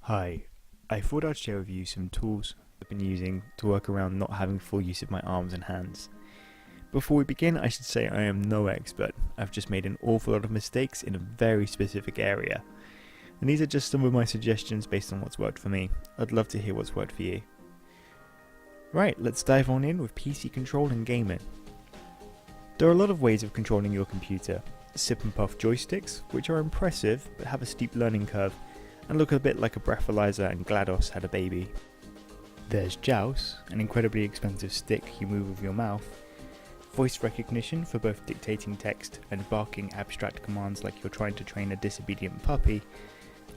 Hi, I thought I'd share with you some tools I've been using to work around not having full use of my arms and hands. Before we begin, I should say I am no expert. I've just made an awful lot of mistakes in a very specific area. And these are just some of my suggestions based on what's worked for me. I'd love to hear what's worked for you. Right, let's dive on in with PC control and gaming. There are a lot of ways of controlling your computer. Sip and puff joysticks, which are impressive but have a steep learning curve and look a bit like a breathalyzer and GLaDOS had a baby. There's Joust, an incredibly expensive stick you move with your mouth, voice recognition for both dictating text and barking abstract commands like you're trying to train a disobedient puppy,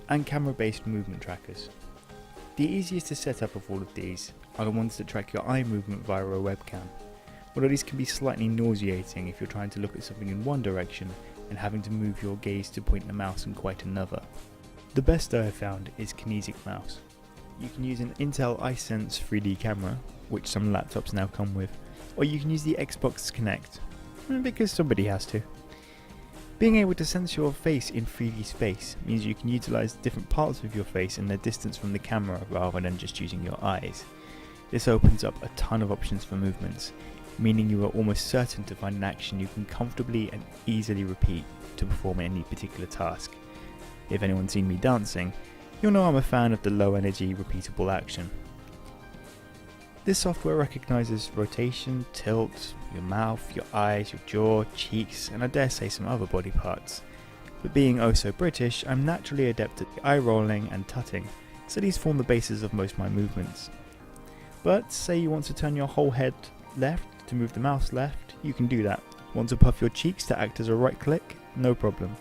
and camera-based movement trackers. The easiest to set up of all of these are the ones that track your eye movement via a webcam, although these can be slightly nauseating if you're trying to look at something in one direction and having to move your gaze to point the mouse in quite another. The best I have found is KinesicMouse. You can use an Intel iSense 3D camera, which some laptops now come with, or you can use the Xbox Kinect, because somebody has to. Being able to sense your face in 3D space means you can utilize different parts of your face and their distance from the camera rather than just using your eyes. This opens up a ton of options for movements, meaning you are almost certain to find an action you can comfortably and easily repeat to perform any particular task. If anyone's seen me dancing, you'll know I'm a fan of the low energy repeatable action. This software recognizes rotation, tilt, your mouth, your eyes, your jaw, cheeks, and I dare say some other body parts. But being oh so British, I'm naturally adept at eye rolling and tutting, so these form the basis of most of my movements. But say you want to turn your whole head left to move the mouse left, you can do that. Want to puff your cheeks to act as a right click? No problem.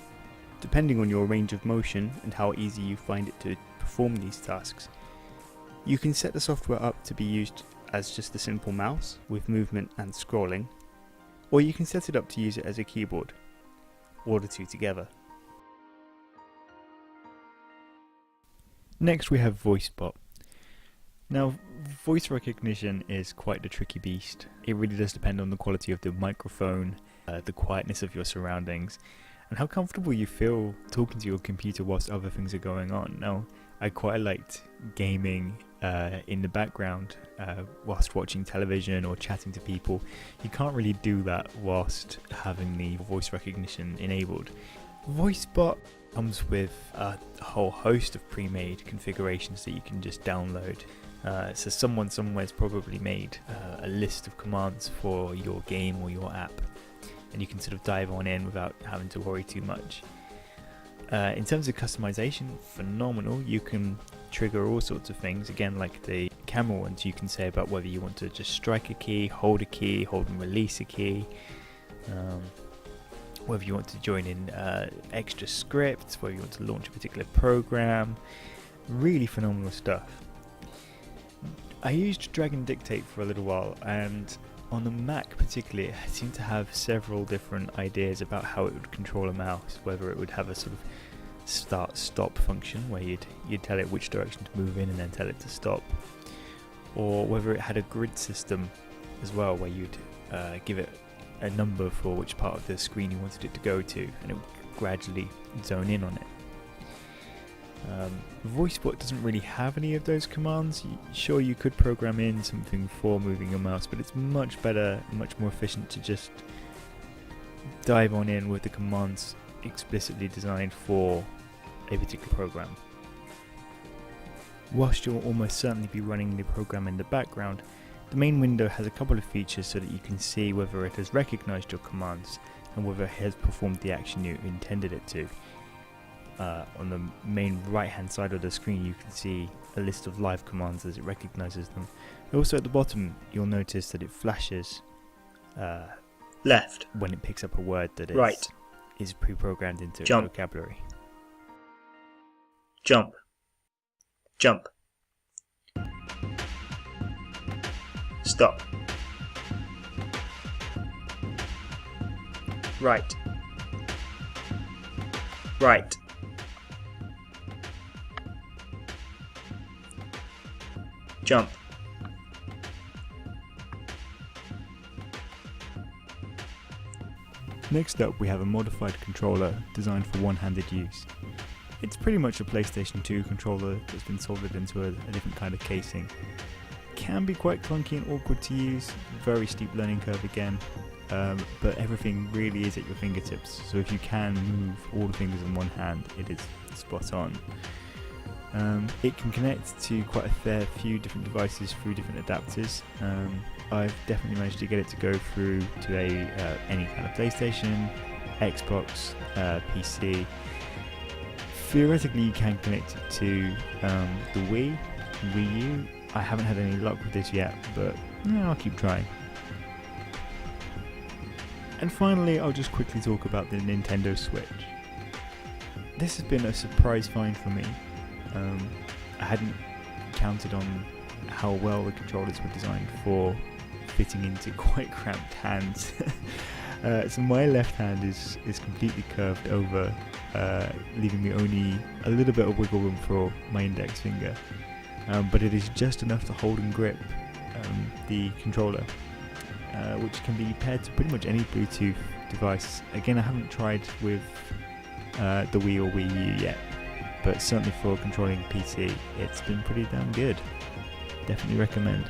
Depending on your range of motion and how easy you find it to perform these tasks, you can set the software up to be used as just a simple mouse with movement and scrolling, or you can set it up to use it as a keyboard, or the two together. Next we have VoiceBot. Now, voice recognition is quite the tricky beast. It really does depend on the quality of the microphone, the quietness of your surroundings, and how comfortable you feel talking to your computer whilst other things are going on. Now, I quite liked gaming in the background whilst watching television or chatting to people. You can't really do that whilst having the voice recognition enabled. VoiceBot comes with a whole host of pre-made configurations that you can just download. So someone somewhere's probably made a list of commands for your game or your app, and you can sort of dive on in without having to worry too much. In terms of customization, phenomenal. You can trigger all sorts of things, again like the camera ones. You can say about whether you want to just strike a key, hold and release a key, whether you want to join in extra scripts, whether you want to launch a particular program. Really phenomenal stuff. I used Drag and Dictate for a little while, and on the Mac particularly, it seemed to have several different ideas about how it would control a mouse, whether it would have a sort of start-stop function where you'd tell it which direction to move in and then tell it to stop, or whether it had a grid system as well where you'd give it a number for which part of the screen you wanted it to go to, and it would gradually zone in on it. VoiceBot doesn't really have any of those commands. Sure, you could program in something for moving your mouse, but it's much better, much more efficient to just dive on in with the commands explicitly designed for a particular program. Whilst you'll almost certainly be running the program in the background, the main window has a couple of features so that you can see whether it has recognized your commands and whether it has performed the action you intended it to. On the main right hand side of the screen you can see a list of live commands as it recognizes them. Also at the bottom you'll notice that it flashes left when it picks up a word that right is pre-programmed into jump, its vocabulary. Jump, jump, stop, right, right, jump, Next up we have a modified controller designed for one-handed use. It's pretty much a PlayStation 2 controller that's been soldered into a different kind of casing. Can be quite clunky and awkward to use, very steep learning curve again, but everything really is at your fingertips, so if you can move all the fingers in one hand, it is spot on. It can connect to quite a fair few different devices through different adapters. I've definitely managed to get it to go through to any kind of PlayStation, Xbox, PC. Theoretically you can connect it to the Wii, Wii U. I haven't had any luck with this yet, but I'll keep trying. And finally, I'll just quickly talk about the Nintendo Switch. This has been a surprise find for me. I hadn't counted on how well the controllers were designed for fitting into quite cramped hands. So my left hand is completely curved over, leaving me only a little bit of wiggle room for my index finger. But it is just enough to hold and grip the controller, which can be paired to pretty much any Bluetooth device. Again, I haven't tried with the Wii or Wii U yet, but certainly for controlling PC, it's been pretty damn good. Definitely recommend.